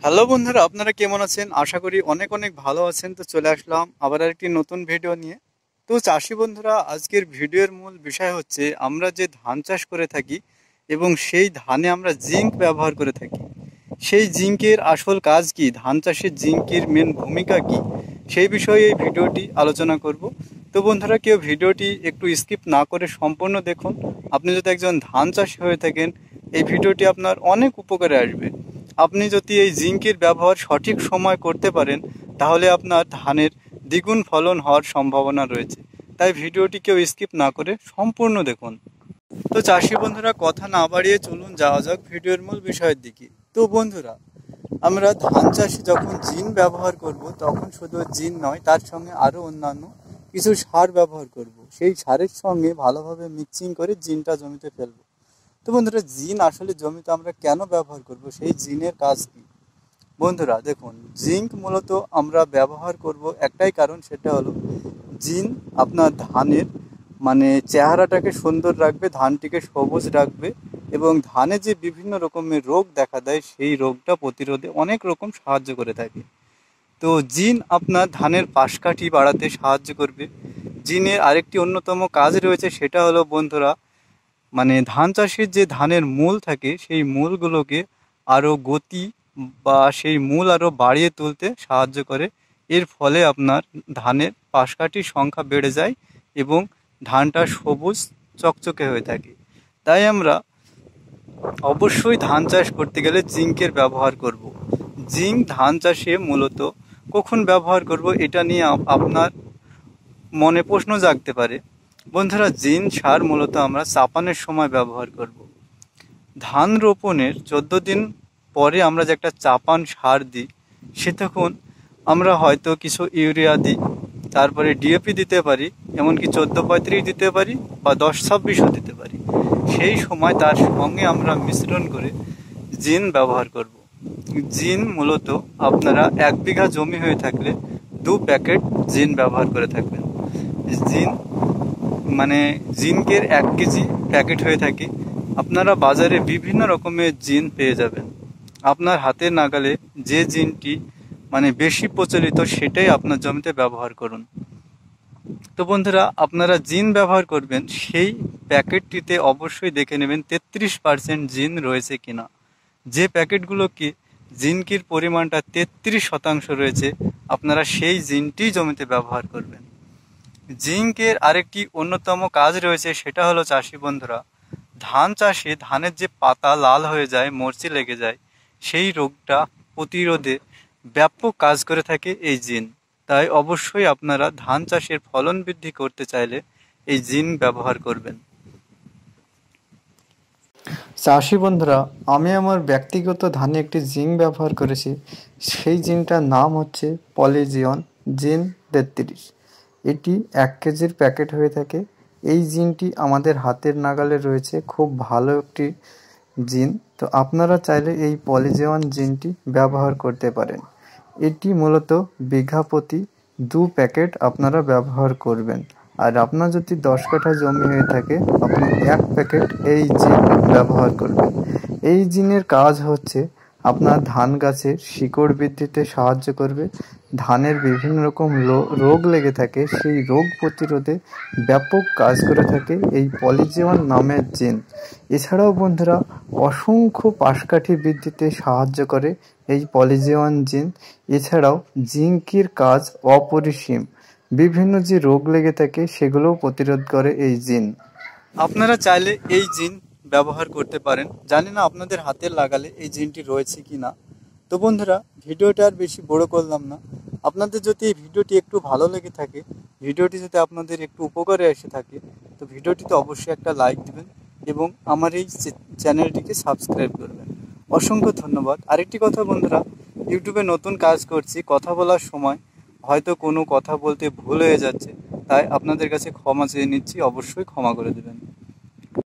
Hello বন্ধুরা, আপনারা কেমন আছেন? আশা করি অনেক অনেক ভালো আছেন। তো চলে আসলাম আবার আরেকটি নতুন ভিডিও নিয়ে। তো চাষি বন্ধুরা, আজকের ভিডিওর মূল বিষয় হচ্ছে আমরা যে ধান চাষ করে থাকি এবং সেই ধানে আমরা জিঙ্ক ব্যবহার করে থাকি। সেই জিঙ্কের আসল কাজ কি, ধান চাষে জিঙ্কের মেন ভূমিকা কি, সেই বিষয়ে এই ভিডিওটি আলোচনা করব। তো বন্ধুরা, কেউ ভিডিওটি একটু স্কিপ না করে সম্পূর্ণ দেখুন। আপনি যদি একজন ধান চাষি হয়ে থাকেন, এই ভিডিওটি আপনার অনেক উপকারে আসবে। আপনি যদি এই জিঙ্কের ব্যবহার সঠিক সময় করতে পারেন, তাহলে আপনার ধানের দ্বিগুণ ফলন হওয়ার সম্ভাবনা রয়েছে। তাই ভিডিওটি কেউ স্কিপ না করে সম্পূর্ণ দেখুন। তো চাষি বন্ধুরা, কথা না বাড়িয়ে চলুন যাওয়া যাক ভিডিওর মূল বিষয়ের দিকে। তো বন্ধুরা, আমরা ধান চাষে যখন জিন ব্যবহার করব, তখন শুধু জিন নয়, তার সঙ্গে আরও অন্যান্য কিছু সার ব্যবহার করব। সেই সারের সঙ্গে ভালোভাবে মিক্সিং করে জিনটা জমিতে ফেলবো। তো বন্ধুরা, জিন আসলে জমিতে আমরা কেন ব্যবহার করব, সেই জিনের কাজ কি? বন্ধুরা দেখুন, জিঙ্ক মূলত আমরা ব্যবহার করব একটাই কারণ, সেটা হলো জিন আপনার ধানের চেহারাটাকে সুন্দর রাখবে, ধানটিকে সবুজ রাখবে এবং ধানে যে বিভিন্ন রকমের রোগ দেখা দেয় সেই রোগটা প্রতিরোধে অনেক রকম সাহায্য করে থাকে। তো জিন আপনার ধানের পাশকাঠি বাড়াতে সাহায্য করবে। জিনের আরেকটি অন্যতম কাজ রয়েছে, সেটা হলো বন্ধুরা, ধান চাষের যে ধানের মূল থাকে সেই মূলগুলোকে আরও গতি বা সেই মূল আরও বাড়িয়ে তুলতে সাহায্য করে। এর ফলে আপনার ধানের পাশকাঠির সংখ্যা বেড়ে যায় এবং ধানটা সবুজ চকচকে হয়ে থাকে। তাই আমরা অবশ্যই ধান চাষ করতে গেলে জিঙ্কের ব্যবহার করব। জিঙ্ক ধান চাষে মূলত কখন ব্যবহার করব, এটা নিয়ে আপনার মনে প্রশ্ন জাগতে পারে। বন্ধুরা, জিন সার মূলত আমরা চাপানের সময় ব্যবহার করব। ধান রোপণের 14 দিন পরে আমরা যে একটা চাপান সার দিই, সে তখন আমরা হয়তো কিছু ইউরিয়া দিই, তারপরে ডিএপি দিতে পারি, এমনকি 14-35 দিতে পারি বা 10-26ও দিতে পারি। সেই সময় তার সঙ্গে আমরা মিশ্রণ করে জিন ব্যবহার করব। জিন মূলত আপনারা 1 বিঘা জমি হয়ে থাকলে 2 প্যাকেট জিন ব্যবহার করে থাকবেন। জিন জিঙ্কের 1 কেজি প্যাকেট হয়ে থাকে। আপনারা বাজারে বিভিন্ন রকমের জিন পেয়ে যাবেন। আপনার হাতের নাগালে যে জিনটি বেশি প্রচলিত, সেটাই আপনার জমিতে ব্যবহার করুন। তো বন্ধুরা, আপনারা জিন ব্যবহার করবেন, সেই প্যাকেটটিতে অবশ্যই দেখে নেবেন 33% জিন রয়েছে কিনা। যে প্যাকেটগুলোকে জিঙ্কের পরিমাণটা 33% রয়েছে, আপনারা সেই জিনটি জমিতে ব্যবহার করবেন। জিঙ্কের আরেকটি অন্যতম কাজ রয়েছে, সেটা হলো চাষি বন্ধুরা, ধান চাষে ধানের যে পাতা লাল হয়ে যায়, মরচে লেগে যায়, সেই রোগটা প্রতিরোধে ব্যাপক কাজ করে থাকে এই জিন। তাই অবশ্যই আপনারা ধান চাষের ফলন বৃদ্ধি করতে চাইলে এই জিন ব্যবহার করবেন। চাষি বন্ধুরা, আমি আমার ব্যক্তিগত ধানে একটি জিঙ্ক ব্যবহার করেছি। সেই জিনটার নাম হচ্ছে পলিজিয়ন জিন 33। এটি 1 কেজির প্যাকেট হয়ে থাকে। এই জিনটি আমাদের হাতের নাগালে রয়েছে, খুব ভালো একটি জিন। তো আপনারা চাইলে এই পলিজিয়ন জিনটি ব্যবহার করতে পারেন। এটি মূলত বিঘা প্রতি 2 প্যাকেট আপনারা ব্যবহার করবেন। আর আপনার যদি 10 কাঠা জমি হয়ে থাকে, আপনি 1 প্যাকেট এই জিন ব্যবহার করবেন। এই জিনের কাজ হচ্ছে আপনার ধান গাছের শিকড় বৃদ্ধিতে সাহায্য করবে। ধানের বিভিন্ন রকম রোগ লেগে থাকে, সেই রোগ প্রতিরোধে ব্যাপক কাজ করে থাকে এই পলিজিয়ন নামের জিন। এছাড়াও বন্ধুরা, অসংখ্য পাশকাঠি বৃদ্ধিতে সাহায্য করে এই পলিজিয়ন জিন। এছাড়াও জিঙ্কের কাজ অপরিসীম, বিভিন্ন যে রোগ লেগে থাকে সেগুলোও প্রতিরোধ করে এই জিন। আপনারা চাইলে এই জিন ব্যবহার করতে পারেন। জানি না আপনাদের হাতের লাগালে এই জিনটি রয়েছে কি না। তো বন্ধুরা, ভিডিওটা আর বেশি বড় করলাম না। আপনাদের যদি এই ভিডিওটি একটু ভালো লেগে থাকে, ভিডিওটি যদি আপনাদের একটু উপকারে এসে থাকে, তো ভিডিওটিতে অবশ্যই একটা লাইক দিবেন এবং আমার এই চ্যানেলটিকে সাবস্ক্রাইব করবেন। অসংখ্য ধন্যবাদ। আরেকটি কথা বন্ধুরা, ইউটিউবে নতুন কাজ করছি, কথা বলার সময় হয়তো কোনো কথা বলতে ভুল হয়ে যাচ্ছে, তাই আপনাদের কাছে ক্ষমা চেয়ে নিচ্ছি, অবশ্যই ক্ষমা করে দেবেন।